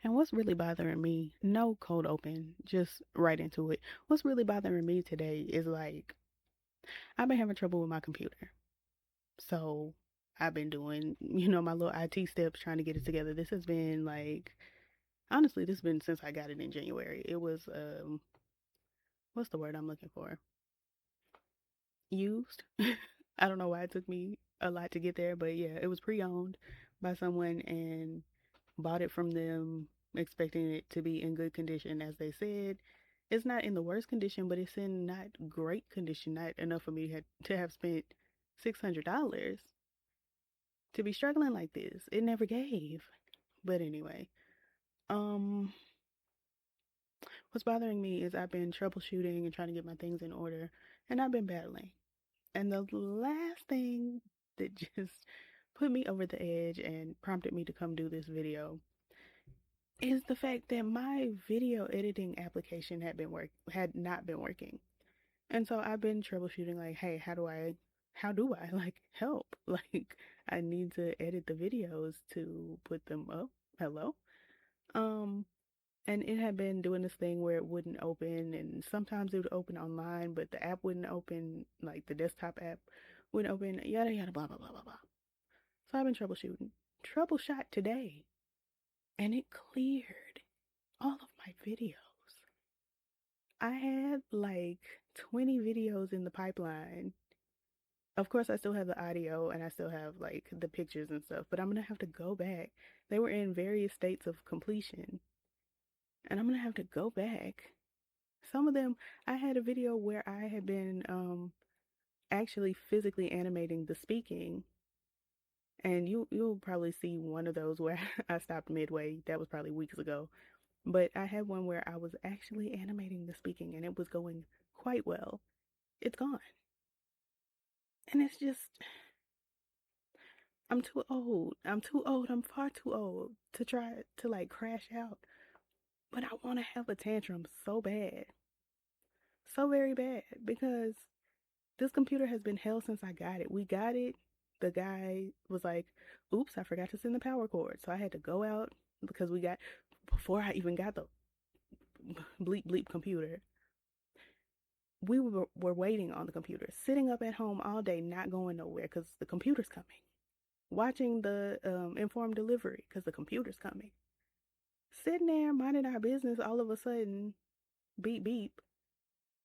And what's really bothering me, no cold open, just right into it. What's really bothering me today is like, I've been having trouble with my computer. So I've been doing, my little IT steps trying to get it together. This has been like, honestly, this has been since I got it in January. It was, what's the word I'm looking for? Used. I don't know why it took me a lot to get there, but yeah, it was pre-owned by someone and bought it from them, expecting it to be in good condition, as they said. It's not in the worst condition, but it's in not great condition, not enough for me to have spent $600 to be struggling like this. It never gave. But anyway, um, what's bothering me is I've been troubleshooting and trying to get my things in order, and I've been battling. And the last thing that just put me over the edge and prompted me to come do this video is the fact that my video editing application had not been working. And so I've been troubleshooting like, hey, how do I like help? Like I need to edit the videos to put them up. Hello? Um and it had been doing this thing where it wouldn't open, and sometimes it would open online, but the app wouldn't open, like the desktop app wouldn't open, yada yada blah blah blah blah blah. So I've been troubleshooting. Troubleshot today, and it cleared all of my videos. I had like 20 videos in the pipeline. Of course, I still have the audio and I still have like the pictures and stuff, but I'm gonna have to go back. They were in various states of completion, and I'm gonna have to go back. Some of them, I had a video where I had been actually physically animating the speaking, and you'll probably see one of those where I stopped midway. That was probably weeks ago. But I had one where I was actually animating the speaking and it was going quite well. It's gone. And it's just, I'm too old. I'm too old. I'm far too old to try to like crash out. But I want to have a tantrum so bad. So very bad. Because this computer has been hell since I got it. We got it. The guy was like, oops, I forgot to send the power cord. So I had to go out because before I even got the bleep bleep computer, we were waiting on the computer, sitting up at home all day, not going nowhere because the computer's coming. Watching the informed delivery because the computer's coming. Sitting there minding our business, all of a sudden, beep beep,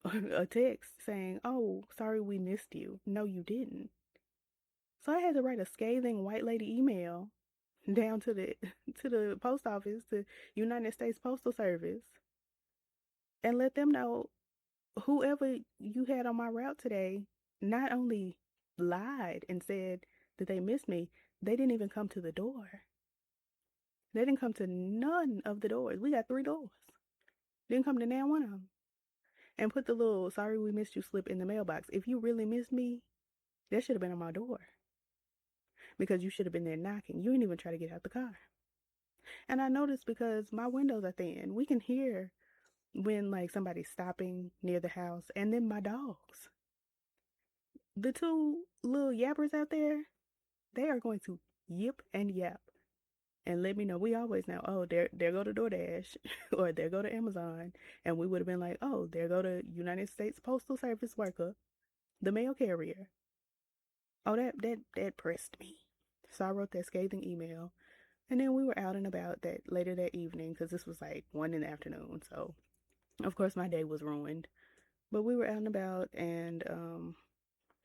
a text saying, "Oh, sorry we missed you." No, you didn't. So I had to write a scathing white lady email down to the to the post office, to United States Postal Service, and let them know whoever you had on my route today not only lied and said that they missed me, they didn't even come to the door. They didn't come to none of the doors. We got 3 doors. Didn't come to now one of them. And put the little sorry we missed you slip in the mailbox. If you really missed me, that should have been on my door. Because you should have been there knocking. You didn't even try to get out the car. And I noticed because my windows are thin, we can hear when like somebody's stopping near the house, and then my dogs. The two little yappers out there, they are going to yip and yap and let me know. We always know, oh, there go to DoorDash or there go to Amazon. And we would have been like, oh, there go to United States Postal Service worker, the mail carrier. Oh, that pressed me. So I wrote that scathing email. And then we were out and about that later that evening because this was like 1 in the afternoon. So of course my day was ruined. But we were out and about, and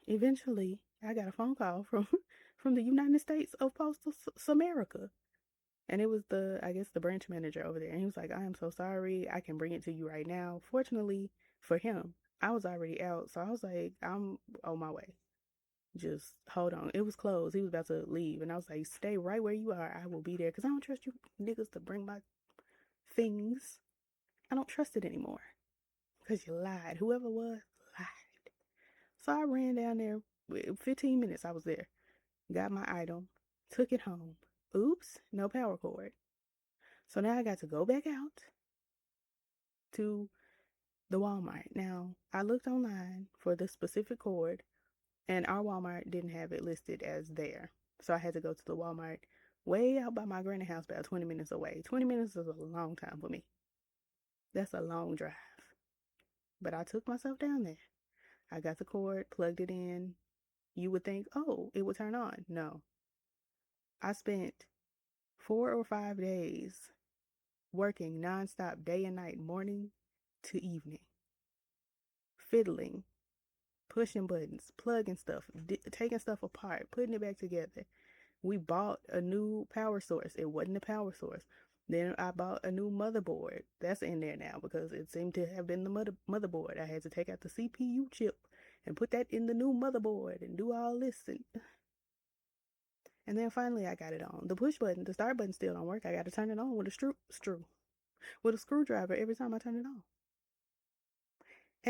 eventually I got a phone call from from the United States of Postal America. And it was I guess the branch manager over there. And he was like, I am so sorry. I can bring it to you right now. Fortunately for him, I was already out. So I was like, I'm on my way. Just hold on. It was closed. He was about to leave. And I was like, stay right where you are. I will be there. Because I don't trust you niggas to bring my things. I don't trust it anymore. Because you lied. Whoever it was lied. So I ran down there. 15 minutes I was there. Got my item. Took it home. Oops, no power cord. So now I got to go back out to the Walmart. Now, I looked online for the specific cord, and our Walmart didn't have it listed as there. So I had to go to the Walmart way out by my granny house, about 20 minutes away. 20 minutes is a long time for me. That's a long drive. But I took myself down there. I got the cord, plugged it in. You would think, oh, it would turn on. No. I spent 4 or 5 days working nonstop, day and night, morning to evening, fiddling, pushing buttons, plugging stuff, taking stuff apart, putting it back together. We bought a new power source. It wasn't a power source. Then I bought a new motherboard. That's in there now because it seemed to have been the motherboard. I had to take out the CPU chip and put that in the new motherboard and do all this. And then finally I got it on. The push button, the start button still don't work. I got to turn it on with with a screwdriver every time I turn it on.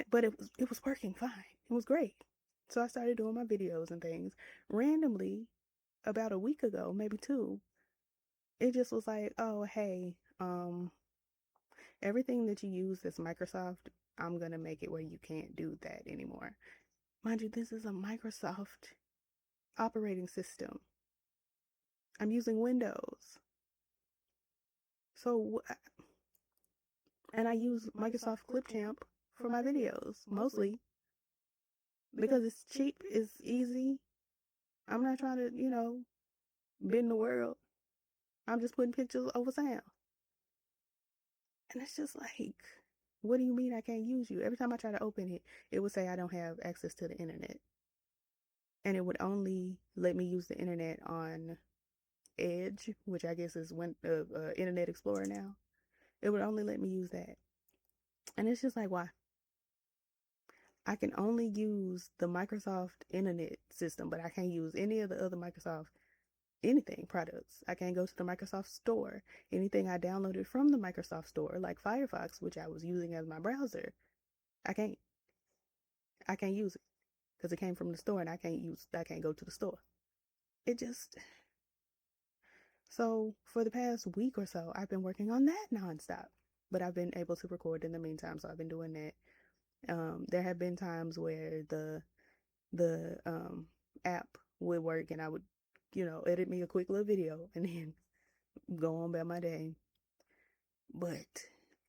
But it was working fine. It was great. So I started doing my videos and things. Randomly, about a week ago, maybe two, it just was like, oh, hey, everything that you use that's Microsoft, I'm gonna make it where you can't do that anymore. Mind you, this is a Microsoft operating system. I'm using Windows. So, and I use Microsoft Clipchamp for my videos, mostly because it's cheap, it's easy. I'm not trying to, bend the world. I'm just putting pictures over sound. And it's just like, what do you mean I can't use you? Every time I try to open it, it would say I don't have access to the internet. And it would only let me use the internet on Edge, which I guess is Internet Explorer now. It would only let me use that. And it's just like, why? I can only use the Microsoft internet system, but I can't use any of the other Microsoft anything products. I can't go to the Microsoft store. Anything I downloaded from the Microsoft store, like Firefox, which I was using as my browser, I can't. I can't use it because it came from the store, and I can't go to the store. It just So for the past week or so, I've been working on that nonstop. But I've been able to record in the meantime, so I've been doing that. There have been times where the app would work, and I would, edit me a quick little video and then go on about my day. But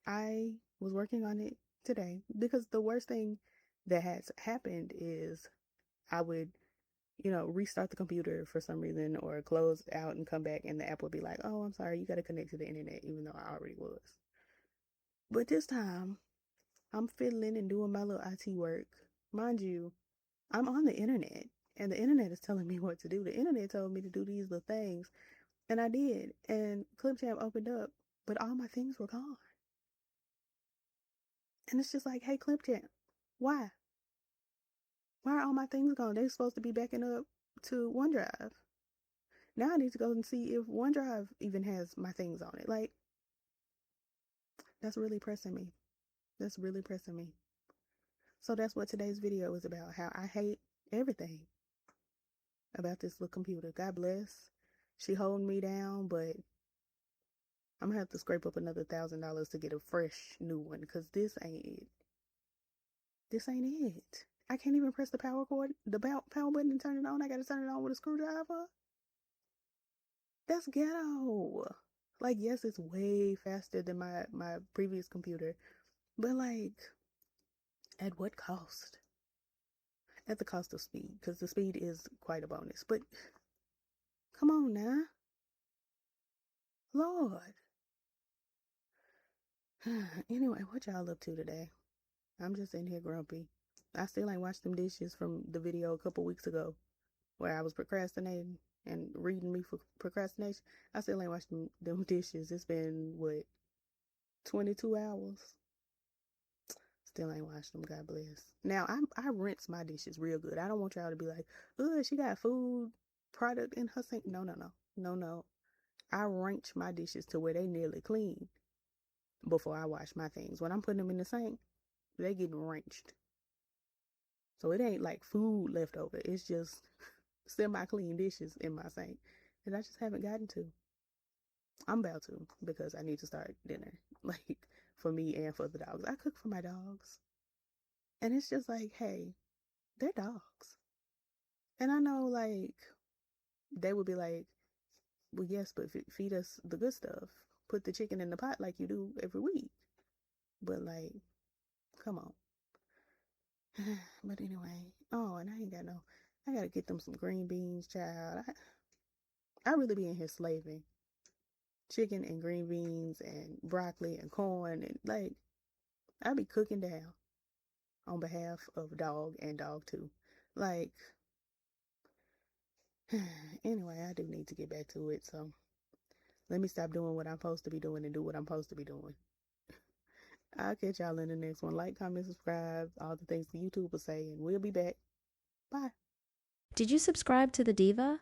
I was working on it today because the worst thing that has happened is I would, restart the computer for some reason or close out and come back, and the app would be like, oh, I'm sorry, you got to connect to the internet, even though I already was. But this time, I'm fiddling and doing my little IT work. Mind you, I'm on the internet, and the internet is telling me what to do. The internet told me to do these little things, and I did. And Clipchamp opened up, but all my things were gone. And it's just like, hey, Clipchamp, why? Why are all my things gone? They're supposed to be backing up to OneDrive. Now I need to go and see if OneDrive even has my things on it. Like, that's really pressing me. That's really pressing me. So that's what today's video is about. How I hate everything about this little computer. God bless. She holding me down, but I'm gonna have to scrape up another $1,000 to get a fresh new one because this ain't it. This ain't it. I can't even press the power button and turn it on. I gotta turn it on with a screwdriver. That's ghetto. Like, yes, it's way faster than my previous computer, but like, at what cost? At the cost of speed, because the speed is quite a bonus. But come on now, Lord. Anyway, what y'all up to today? I'm just in here grumpy. I still ain't washed them dishes from the video a couple weeks ago where I was procrastinating and reading me for procrastination. I still ain't washed them dishes. It's been, what, 22 hours? Still ain't washed them, God bless. Now, I rinse my dishes real good. I don't want y'all to be like, oh, she got food product in her sink. No, no, no. No, no. I rinse my dishes to where they nearly clean before I wash my things. When I'm putting them in the sink, they getting rinsed. So it ain't like food left over. It's just semi-clean dishes in my sink. And I just haven't gotten to. I'm about to because I need to start dinner. Like, for me and for the dogs. I cook for my dogs. And it's just like, hey, they're dogs. And I know, like, they would be like, Well, yes, but feed us the good stuff. Put the chicken in the pot like you do every week. But like, come on. But anyway, oh, and I ain't got no. I gotta get them some green beans, child. I really be in here slaving. Chicken and green beans and broccoli and corn and like I be cooking down on behalf of dog and dog too. Like anyway, I do need to get back to it. So let me stop doing what I'm supposed to be doing and do what I'm supposed to be doing. I'll catch y'all in the next one. Like, comment, subscribe, all the things the YouTube will say, and we'll be back. Bye. Did you subscribe to the Diva?